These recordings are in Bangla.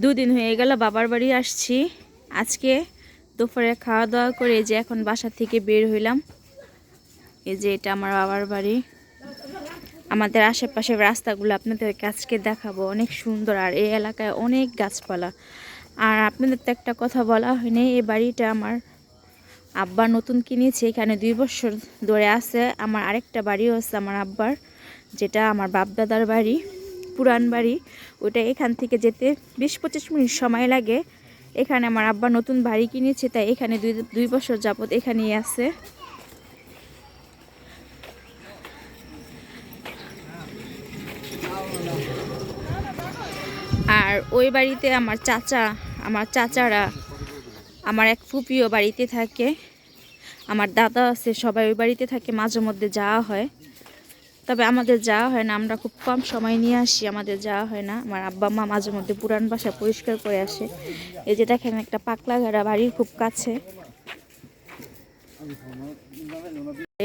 দুদিন হয়ে গেল বাবার বাড়ি আসছি। আজকে দুপুরে খাওয়া দাওয়া করে যে এখন বাসা থেকে বের হইলাম। এই যে এটা আমার বাবার বাড়ি। আমাদের আশেপাশের রাস্তাগুলো আপনাদেরকে আজকে দেখাবো, অনেক সুন্দর। আর এই এলাকায় অনেক গাছপালা। আর আপনাদের তো একটা কথা বলা হয়নি, এই বাড়িটা আমার আব্বা নতুন কিনেছে, এখানে 2 বছর ধরে আছে। আমার আরেকটা বাড়িও আছে আমার আব্বার, যেটা আমার বাপদাদার বাড়ি, পুরান বাড়ি। ওটা এখান থেকে যেতে 20-25 মিনিট সময় লাগে। এখানে আমার আব্বা নতুন বাড়ি কিনেছে, তাই এখানে 2 বছর যাবত এখানেই আছে। আর ওই বাড়িতে আমার চাচারা, আমার এক ফুপিও বাড়িতে থাকে, আমার দাদা আছে, সবাই ওই বাড়িতে থাকে। মাঝে মধ্যে যাওয়া হয়, তবে আমাদের যাওয়া হয় না, আমরা খুব কম সময় নিয়ে আসি, আমাদের যাওয়া হয় না। আমার আব্বা মা মাঝে মধ্যে পুরান বাসা পরিষ্কার করে আসে। এই যে দেখেন একটা পাকলা ঘেরা বাড়ির খুব কাছে।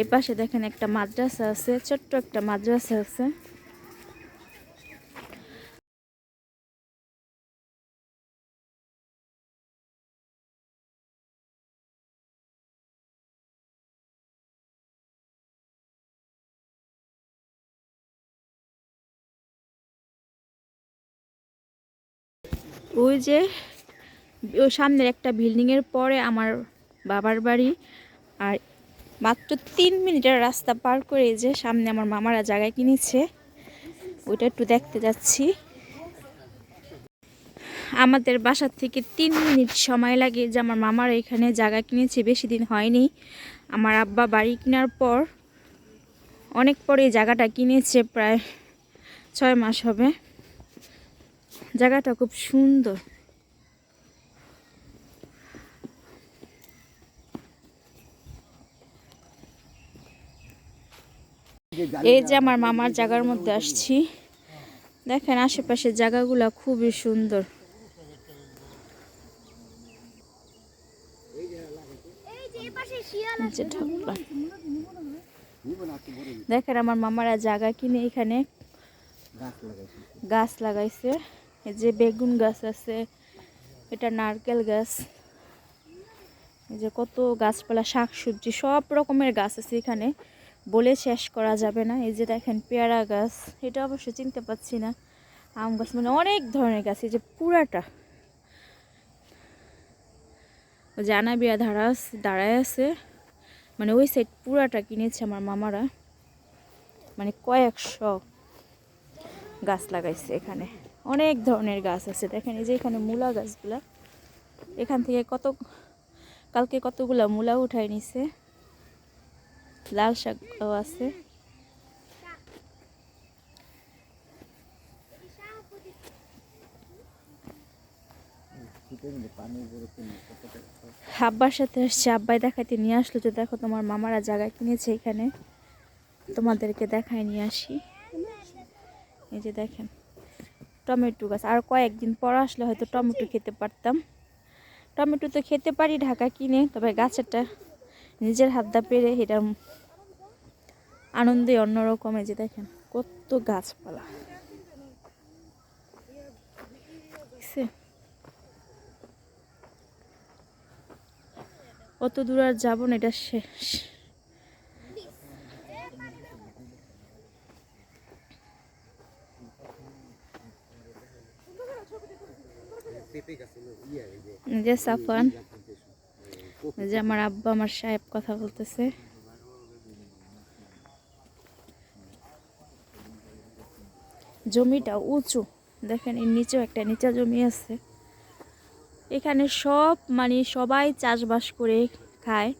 এই পাশে দেখেন একটা মাদ্রাসা আছে, ছোট্ট একটা মাদ্রাসা আছে। ওই যে ওই সামনের একটা বিল্ডিংয়ের পরে আমার বাবার বাড়ি। আর মাত্র 3 মিনিটের রাস্তা পার করে যে সামনে আমার মামারা জায়গা কিনেছে, ওইটা একটু দেখতে যাচ্ছি। আমাদের বাসার থেকে 3 মিনিট সময় লাগে। যে আমার মামারা এখানে জায়গা কিনেছে, বেশি দিন হয়নি। আমার আব্বা বাড়ি কেনার পর অনেক পরে এই জায়গাটা কিনেছে, প্রায় 6 মাস হবে। জায়গাটা খুব সুন্দর। এই যে আমার মামার জায়গার মধ্যে আসছি, দেখেন আশেপাশের জায়গাগুলো খুবই সুন্দর। দেখেন আমার মামারা জায়গা কিনে এখানে গাছ লাগাইছে। এই যে বেগুন গাছ আছে, এটা নারকেল গাছ, এই যে কত গাছপালা, শাকসবজি সব রকমের গাছ আছে এখানে, বলে শেষ করা যাবে না। এই যে দেখেন পেয়ারা গাছ, এটা অবশ্য চিনতে পারছি না। আম গাছ, মানে অনেক ধরনের গাছ। এই যে পুরাটা জানা বিয়া দাঁড়ায় আছে, মানে ওই সাইড পুরাটা কিনেছে আমার মামারা, মানে কয়েকশো গাছ লাগাইছে এখানে। অনেক ধরনের গাছ আছে দেখেন। এই যে এখানে মূলা গাছগুলা, এখান থেকে কালকে কতগুলা মূলা উঠাই নিছে। লাল শাকও আছে। আব্বার সাথে আসছে, আব্বাই দেখাইতে নিয়ে আসলো যে দেখো তোমার মামারা জায়গা কিনেছে এখানে, তোমাদেরকে দেখায় নিয়ে আসি। এই যে দেখেন টমেটো গাছ, আর কয়েকদিন পর আসলে হয়তো টমেটো খেতে পারতাম। টমেটো তো খেতে পারি ঢাকা কিনে, তবে গাছেরটা নিজের হাত দা পেরে এটা আনন্দে অন্যরকম। এই যে দেখেন কত গাছপালা, কত দূর আর যাবো না, এটা শেষ। যে সাফান, যে আমার আব্বা আমার সাহেব কথা বলতেছে। জমিটা উঁচু, দেখেন এর নিচেও একটা নিচা জমি আছে। এখানে সব মানে সবাই চাষবাস করে খায়।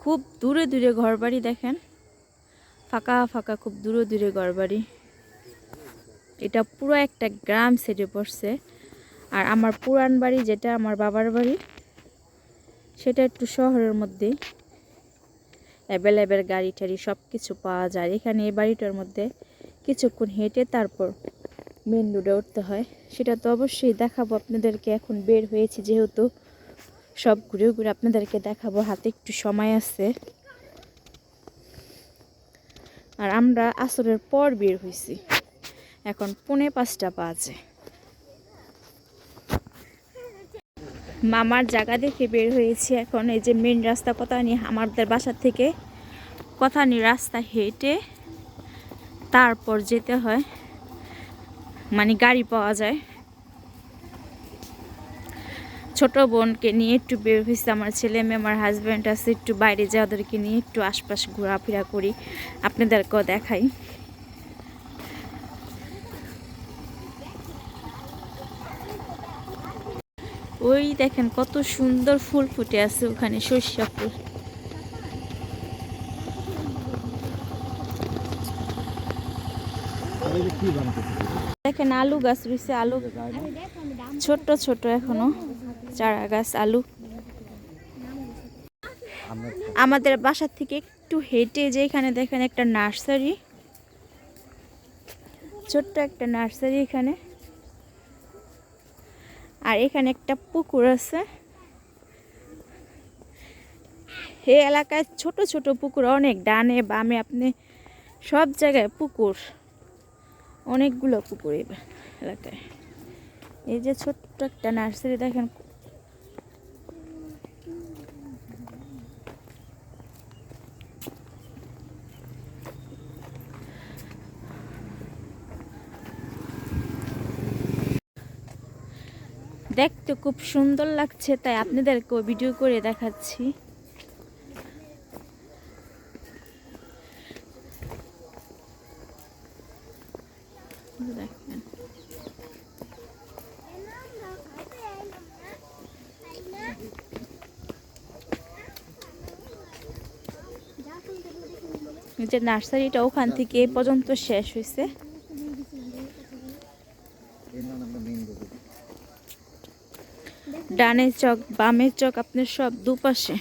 খুব দূরে দূরে ঘরবাড়ি, দেখেন ফাঁকা ফাঁকা, খুব দূরে দূরে ঘরবাড়ি। এটা পুরো একটা গ্রাম সেটে পড়ছে। আর আমার পুরান বাড়ি, যেটা আমার বাবার বাড়ি, সেটা একটু শহরের মধ্যেই। অ্যাভেলেবেল গাড়ি টাড়ি সব কিছু পাওয়া যায় এখানে। এই বাড়িটার মধ্যে কিছুক্ষণ হেঁটে তারপর মেন রোডে উঠতে হয়। সেটা তো অবশ্যই দেখাবো আপনাদেরকে। এখন বের হয়েছি যেহেতু, সব ঘুরে ঘুরে আপনাদেরকে দেখাবো, হাতে একটু সময় আছে। আর আমরা আসরের পর বের হয়েছি, এখন 4:45 বাজে। মামার জায়গা দেখে বের হয়েছি এখন। এই যে মেন রাস্তা কথানি, আমাদের বাসা থেকে কথানি রাস্তা হেঁটে তারপর যেতে হয়, মানে গাড়ি পাওয়া যায়। ছোট বোনকে নিয়ে একটু বের হয়েছে, আমার ছেলে মেয়ে আমার হাজব্যান্ড আছে, একটু বাইরে যাওয়া ওদেরকে নিয়ে একটু আশপাশ ঘোরাফেরা করি, আপনাদেরকেও দেখাই। ওই দেখেন কত সুন্দর ফুল ফুটে আছে ওখানে, সরিষা ফুল। দেখেন আলু গাছ রয়েছে, আলু ছোট ছোট এখনো চারা গাছ আলু। আমাদের বাসা থেকে একটু হেঁটে যে এখানে দেখেন একটা নার্সারি, ছোট্ট একটা নার্সারি এখানে। আর এখানে একটা পুকুর আছে। এই এলাকায় ছোট ছোট পুকুর অনেক, ডানে বামে আপনি সব জায়গায় পুকুর, অনেকগুলো পুকুর এই এলাকায়। এই যে ছোট্ট একটা নার্সারি দেখেন। দেখতে খুব সুন্দর লাগছে, তাই আপনাদেরকেও ভিডিও করে দেখাচ্ছি। দেখেন যে নার্সারিটা ওখান থেকে এই পর্যন্ত শেষ হয়েছে। ডানের চক বামের চক আপনার সব দুপাশে।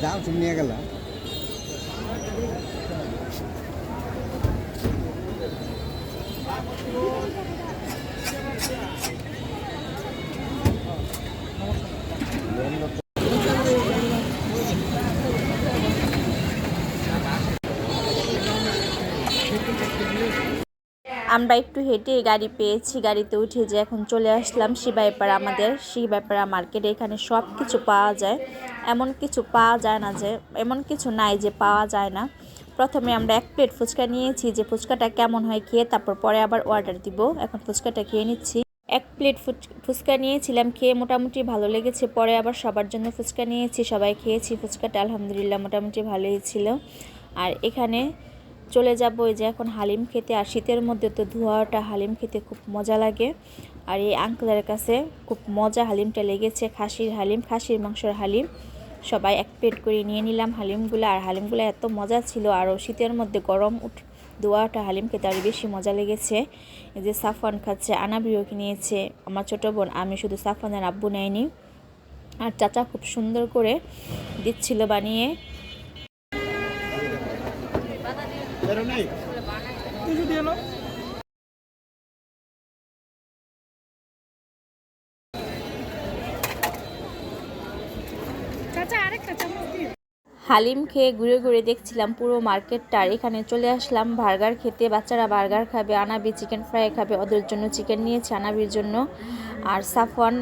যাও তুমি নিয়ে গেলা। আমরা একটু হেঁটে গাড়ি পেয়েছি, গাড়িতে উঠে যে এখন চলে আসলাম শিবাইপাড়া। আমাদের শিবাইপাড়া মার্কেটে এখানে সব কিছু পাওয়া যায়, এমন কিছু পাওয়া যায় না যে, এমন কিছু নাই যে পাওয়া যায় না। প্রথমে আমরা 1 প্লেট ফুচকা নিয়েছি, যে ফুচকাটা কেমন হয় খেয়ে তারপর পরে আবার অর্ডার দিব। এখন ফুচকাটা খেয়ে নিচ্ছি। 1 প্লেট ফুচকা নিয়েছিলাম, খেয়ে মোটামুটি ভালো লেগেছে। পরে আবার সবার জন্য ফুচকা নিয়েছি, সবাই খেয়েছি ফুচকাটা, আলহামদুলিল্লাহ মোটামুটি ভালোই ছিল। আর এখানে চলে যাব ওই যে এখন হালিম খেতে। আর শীতের মধ্যে তো ধোয়াটা হালিম খেতে খুব মজা লাগে। আর এই আঙ্কেলের কাছে খুব মজা হালিমটা লেগেছে, খাসির হালিম, খাসির মাংসের হালিম। সবাই 1 প্লেট করে নিয়ে নিলাম হালিমগুলো। আর হালিমগুলো এত মজা ছিল, আরও শীতের মধ্যে গরম দোয়াটা হালিম খেতে আরও বেশি মজা লেগেছে। এই যে সাফওয়ান খাচ্ছে, আনাবিও নিয়েছে আমার ছোটো বোন, আমি শুধু সাফওয়ানের আব্বু নেয়নি। আর চাচা খুব সুন্দর করে দিচ্ছিল বানিয়ে। হালিম খেয়ে ঘুরে ঘুরে দেখছিলাম পুরো মার্কেটটা। আর এখানে চলে আসলাম বার্গার খেতে। বাচ্চারা বার্গার খাবে, আনাবি চিকেন ফ্রাই খাবে, ওদের জন্য চিকেন নিয়েছে আনাবির জন্য। আর সাফওয়ান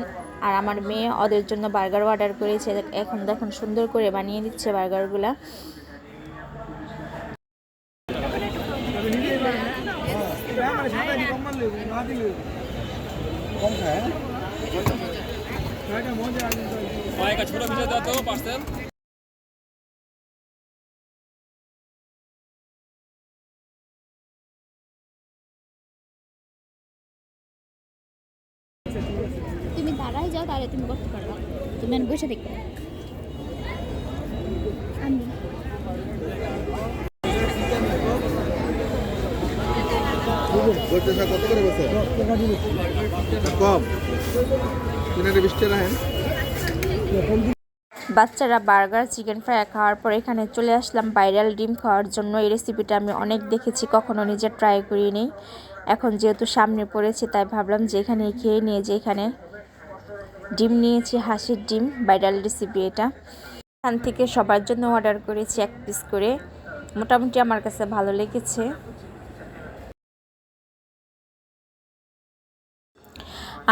আর আমার মেয়ে ওদের জন্য বার্গার অর্ডার করেছে। এখন দেখুন সুন্দর করে বানিয়ে দিচ্ছে বার্গারগুলা। তুমি দাঁড়াই যাও, তাহলে তুমি করতে পারবা। তুমি আমি বসে দেখবে। কত করে বসে কম 20 রাখেন। বাচ্চারা বার্গার চিকেন ফ্রাই খাওয়ার পর এখানে চলে আসলাম ভাইরাল ডিম খাওয়ার জন্য। এই রেসিপিটা আমি অনেক দেখেছি, কখনো নিজে ট্রাই করিনি। এখন যেহেতু সামনে পড়েছে তাই ভাবলাম যে এখানে খেয়ে নিয়ে যে এখানে ডিম নিয়েছি, হাঁসের ডিম, ভাইরাল রেসিপি এটা। এখান থেকে সবার জন্য অর্ডার করেছি 1 পিস করে। মোটামুটি আমার কাছে ভালো লেগেছে।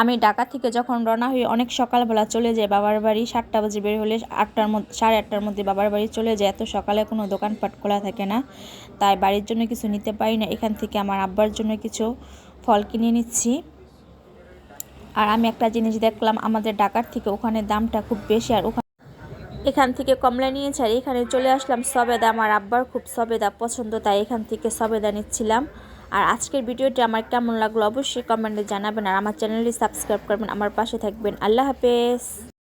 আমি ঢাকা থেকে যখন রওনা হই অনেক সকালবেলা চলে যাই বাবার বাড়ি। 7টা বাজে বের হলে 8টার মধ্যে, 8:30টার মধ্যে বাবার বাড়ি চলে যায়। এত সকালে কোনো দোকানপাট খোলা থাকে না, তাই বাড়ির জন্য কিছু নিতে পারি না। এখান থেকে আমার আব্বার জন্য কিছু ফল কিনে নিচ্ছি। আর আমি একটা জিনিস দেখলাম, আমাদের ঢাকার থেকে ওখানে দামটা খুব বেশি, আর এখান থেকে কমলা নিয়েছি। আর এখানে চলে আসলাম সবেদা। আমার আব্বার খুব সবেদা পছন্দ, তাই এখান থেকে সবেদা নিচ্ছিলাম। আর আজকের ভিডিওটি আমার কেমন লাগলো অবশ্যই কমেন্টে জানাবেন। আর আমার চ্যানেলটি সাবস্ক্রাইব করবেন, আমার পাশে থাকবেন। আল্লাহ হাফেজ।